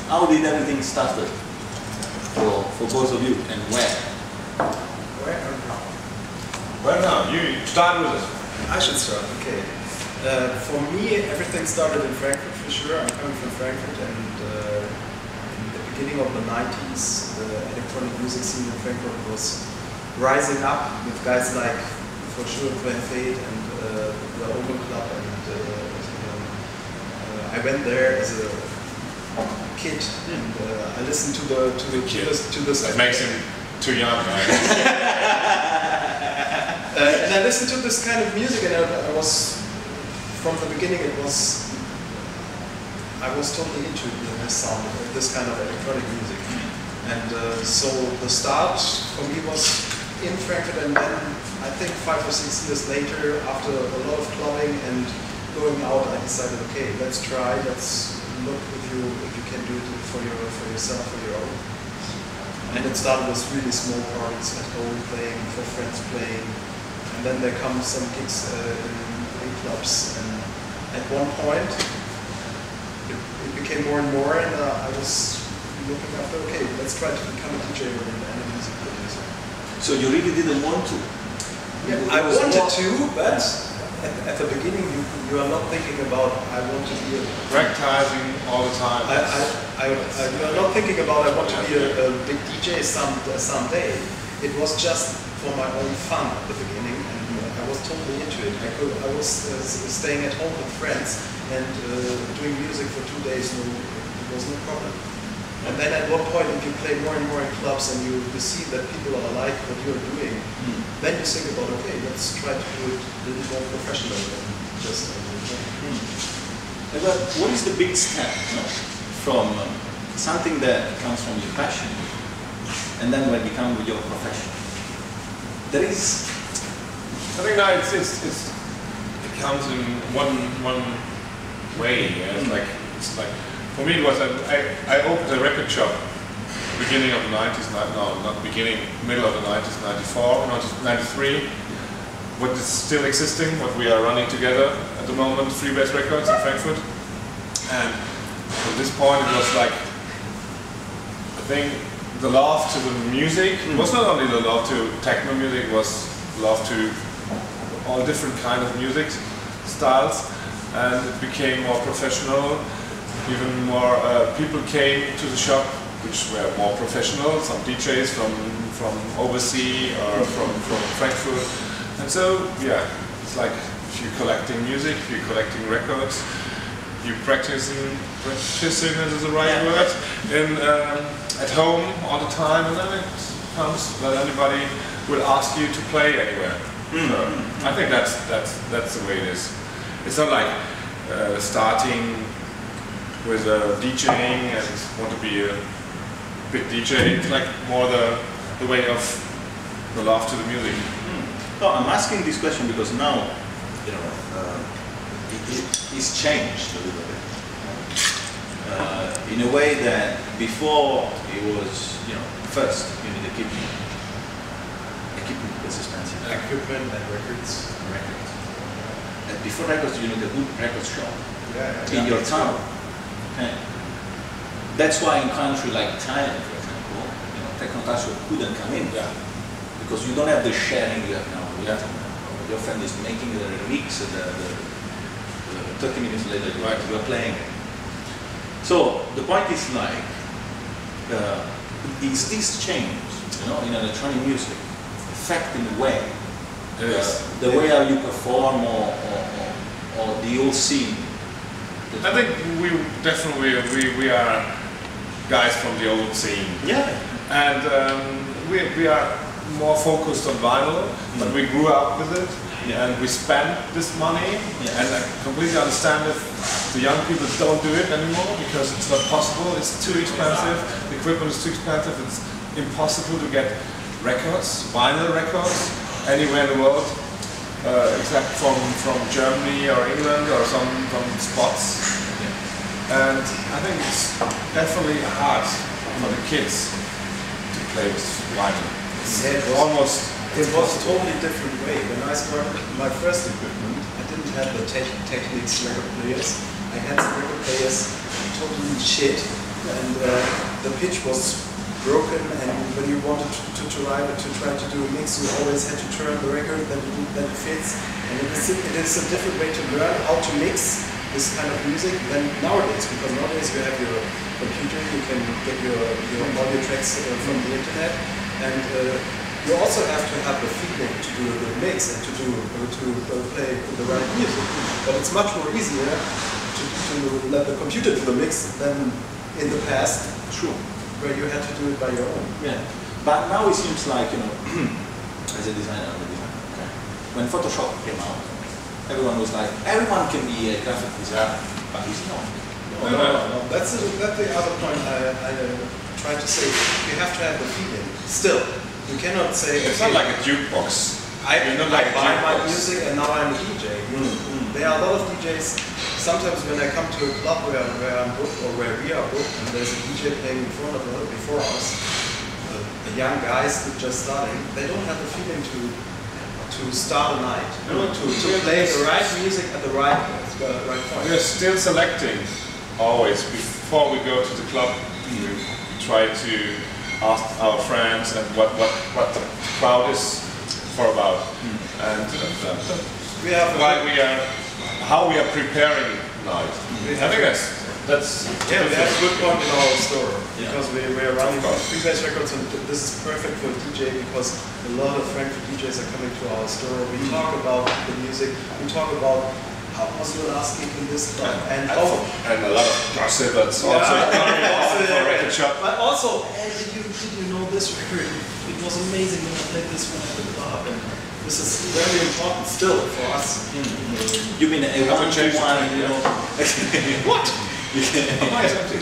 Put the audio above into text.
how did everything started for both of you, and where? Where or how? Well, now, you start with it. I should start, okay. For me, everything started in Frankfurt for sure. I'm coming from Frankfurt, and in the beginning of the 90s, the electronic music scene in Frankfurt was rising up with guys like, for sure, Glenn Fade and the Open Club, and I went there as a kid, and I listened to this. That makes him too young, right? And I listened to this kind of music, and I was, from the beginning, I was totally into this sound, this kind of electronic music. And so the start for me was in Frankfurt, and then I think 5 or 6 years later, after a lot of clubbing and going out, I decided, okay, let's look if you can do it for yourself, for your own. And it started with really small parties at home, playing for friends, playing, and then there come some gigs in clubs. And at one point, it became more and more, and I was looking after, okay, let's try to become a DJ and a music producer. So you really didn't want to? Yeah, I wanted to, but at the beginning you are not thinking about, I want to be a... Practicing all the time. You are not thinking about, I want to be a big DJ someday. It was just for my own fun at the beginning, and I was totally into it. I was staying at home with friends and doing music for 2 days, it was no problem. And then at one point, if you play more and more in clubs and you see that people are like what you're doing, then you think about, okay, let's try to do it a little more professional than just... But what is the big step, from something that comes from your passion and then will become your profession? There is... I think now it comes in one way. Yeah? It's like for me it was I opened a record shop beginning of the 90s, no, not beginning, middle of the 90s, 94, 93. What is still existing, what we are running together at the moment, Freebase Records in Frankfurt. And from this point it was like, I think the love to the music, it was not only the love to techno music, it was love to all different kind of music styles, and it became more professional. Even more people came to the shop which were more professional, some DJs from overseas or from Frankfurt. And so, yeah, it's like if you're collecting music, you're collecting records, you're practicing is the right word, at home all the time, and then it comes that anybody will ask you to play anywhere. So I think that's the way it is. It's not like starting with DJing and want to be a big DJ. It's like more the way of the love to the music. No, I'm asking this question because now, it's changed a little bit. In a way that before it was, first you need equipment. Equipment is expensive. Equipment and records. And before records, you need a good record shop in your town. Okay. That's why in country like Thailand, for example, techno couldn't come in. Yeah. Because you don't have the sharing you have now. Your friend is making the remix, the 30 minutes later you are playing it. So the point is like, is this change, in electronic music, affecting the way, the way how you perform or the whole scene? I think we are guys from the old scene. Yeah. And we are more focused on vinyl, but we grew up with it, and we spend this money, and I completely understand if the young people don't do it anymore because it's not possible, it's too expensive, the equipment is too expensive, it's impossible to get records, vinyl records, anywhere in the world, except from Germany or England or some spots. And I think it's definitely hard for the kids to play with vinyl. Yeah, it was a totally different way. When I started my first equipment, I didn't have the Technics record players. I had some record players totally shit. and the pitch was broken, and when you wanted to try to do a mix, you always had to turn the record, then it fits. And it is a different way to learn how to mix this kind of music than nowadays, because nowadays you have your computer, you can get your audio tracks from the internet, and you also have to have the feeling to do the mix and to play the right music. But it's much more easier to let the computer do the mix than in the past. True. Where you had to do it by your own. Yeah. But now it seems like, you know, as a designer, okay, when Photoshop came out, everyone was like, everyone can be a graphic designer, but he's not. No. That's the other point I try to say. You have to have the feeling. Still, you cannot say, it's not like a jukebox. I buy my music and now I'm a DJ. There are a lot of DJs. Sometimes when I come to a club where I'm booked or where we are booked, and there's a DJ playing before us, the young guys that just starting, they don't have the feeling to start a night, to play the right music at the right point. We're still selecting always before we go to the club. We try to ask our friends and what the crowd is for about, and we have how we are preparing night. I think that's we have a good point in our store, because we're running free-bass records, and this is perfect for DJ because a lot of Frankfurt DJs are coming to our store. We talk about the music, we talk about how was your last gig in this club, and a lot of gossip. That's also for record shop. But also, did you know this record? It was amazing when I played this one at the club. And this is very important still for us. You mean a one-to-one, you know? What? Oh, it's empty.